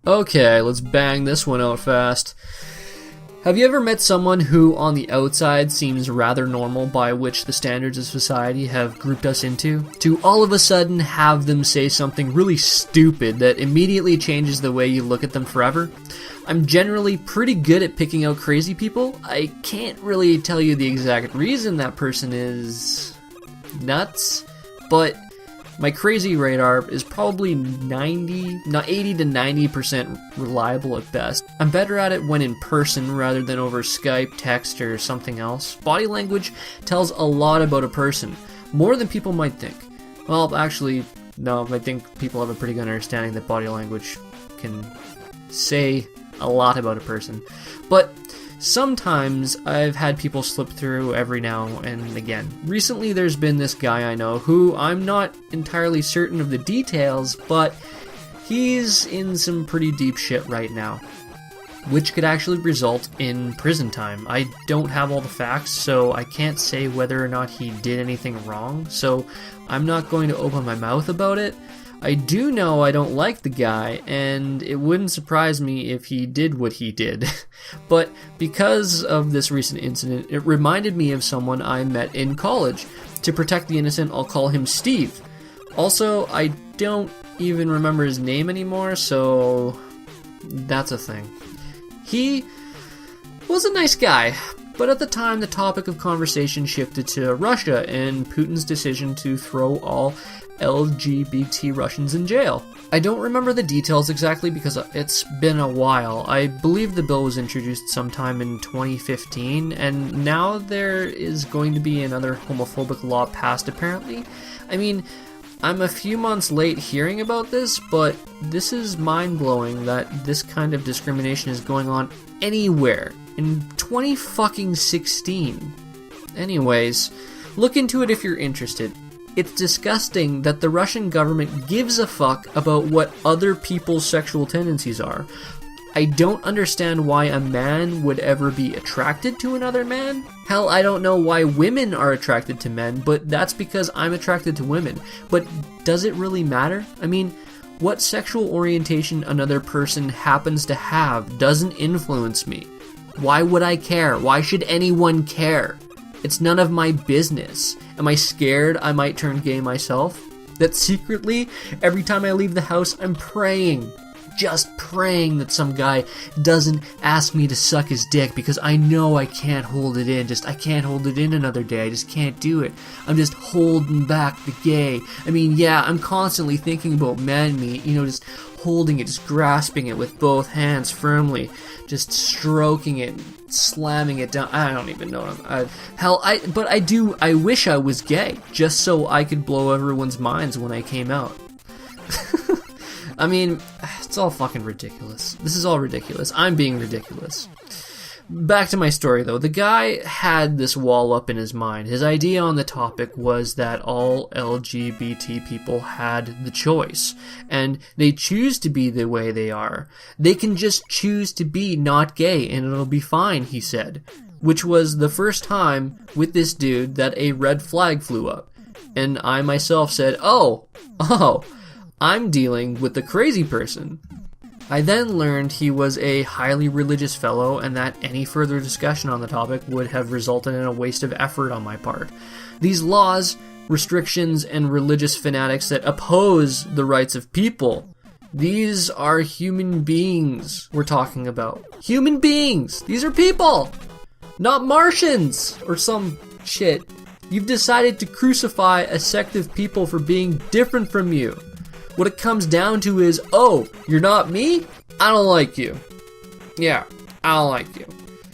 Okay, let's bang this one out fast. Have you ever met someone who on the outside seems rather normal by which the standards of society have grouped us into, to all of a sudden have them say something really stupid that immediately changes the way you look at them forever? I'm generally pretty good at picking out crazy people. I can't really tell you the exact reason that person is nuts, but my crazy radar is probably 80 to 90% reliable at best. I'm better at it when in person rather than over Skype, text, or something else. Body language tells a lot about a person, more than people might think. Well, actually, no, I think people have a pretty good understanding that body language can say a lot about a person. But sometimes I've had people slip through every now and again. Recently there's been this guy I know who I'm not entirely certain of the details, but he's in some pretty deep shit right now, which could actually result in prison time. I don't have all the facts, so I can't say whether or not he did anything wrong, so I'm not going to open my mouth about it. I do know I don't like the guy, and it wouldn't surprise me if he did what he did. But because of this recent incident, it reminded me of someone I met in college. To protect the innocent, I'll call him Steve. Also, I don't even remember his name anymore, so that's a thing. He was a nice guy, but at the time the topic of conversation shifted to Russia and Putin's decision to throw all LGBT Russians in jail. I don't remember the details exactly because it's been a while. I believe the bill was introduced sometime in 2015, and now there is going to be another homophobic law passed apparently. I mean, I'm a few months late hearing about this, but this is mind-blowing that this kind of discrimination is going on anywhere in 2016. Anyways, look into it if you're interested. It's disgusting that the Russian government gives a fuck about what other people's sexual tendencies are. I don't understand why a man would ever be attracted to another man. Hell, I don't know why women are attracted to men, but that's because I'm attracted to women. But does it really matter? I mean, what sexual orientation another person happens to have doesn't influence me. Why would I care? Why should anyone care? It's none of my business. Am I scared I might turn gay myself? That secretly, every time I leave the house, I'm praying. Just praying that some guy doesn't ask me to suck his dick because I know I can't hold it in. I can't hold it in another day. I just can't do it. I'm just holding back the gay. I mean, yeah, I'm constantly thinking about man meat, just holding it, just grasping it with both hands firmly, just stroking it, slamming it down. I don't even know. I wish I was gay, just so I could blow everyone's minds when I came out. I mean, it's all fucking ridiculous. This is all ridiculous. I'm being ridiculous. Back to my story, though. The guy had this wall up in his mind. His idea on the topic was that all LGBT people had the choice, and they choose to be the way they are. They can just choose to be not gay, and it'll be fine, he said. Which was the first time with this dude that a red flag flew up. And I myself said, oh, I'm dealing with the crazy person. I then learned he was a highly religious fellow and that any further discussion on the topic would have resulted in a waste of effort on my part. These laws, restrictions, and religious fanatics that oppose the rights of people, these are human beings we're talking about. Human beings! These are people! Not Martians! Or some shit. You've decided to crucify a sect of people for being different from you. What it comes down to is, oh, you're not me? I don't like you. Yeah, I don't like you.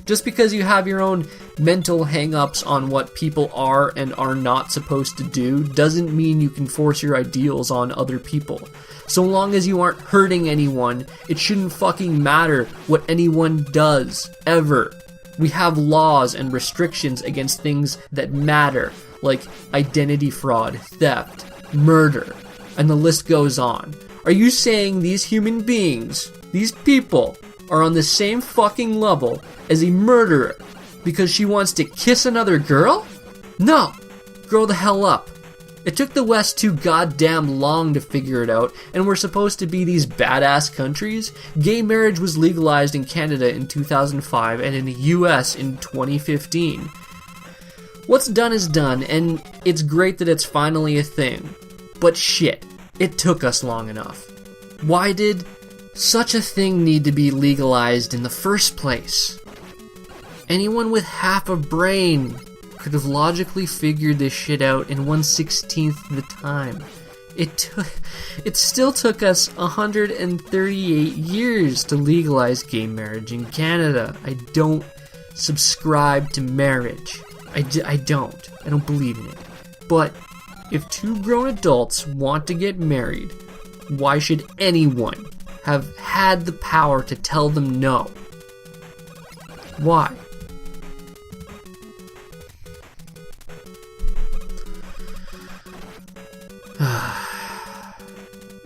Just because you have your own mental hang-ups on what people are and are not supposed to do doesn't mean you can force your ideals on other people. So long as you aren't hurting anyone, it shouldn't fucking matter what anyone does, ever. We have laws and restrictions against things that matter, like identity fraud, theft, murder, and the list goes on. Are you saying these human beings, these people, are on the same fucking level as a murderer because she wants to kiss another girl? No! Grow the hell up. It took the West too goddamn long to figure it out, and we're supposed to be these badass countries? Gay marriage was legalized in Canada in 2005 and in the US in 2015. What's done is done, and it's great that it's finally a thing. But shit, it took us long enough. Why did such a thing need to be legalized in the first place? Anyone with half a brain could have logically figured this shit out in 1/16th the time. It still took us 138 years to legalize gay marriage in Canada. I don't subscribe to marriage. I don't. I don't believe in it. But if two grown adults want to get married, why should anyone have had the power to tell them no? Why?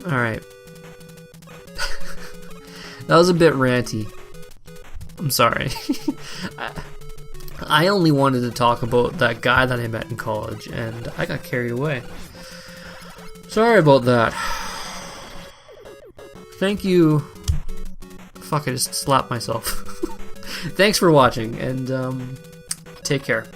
Alright. That was a bit ranty. I'm sorry. I only wanted to talk about that guy that I met in college, and I got carried away. Sorry about that. Thank you. Fuck, I just slapped myself. Thanks for watching, and take care.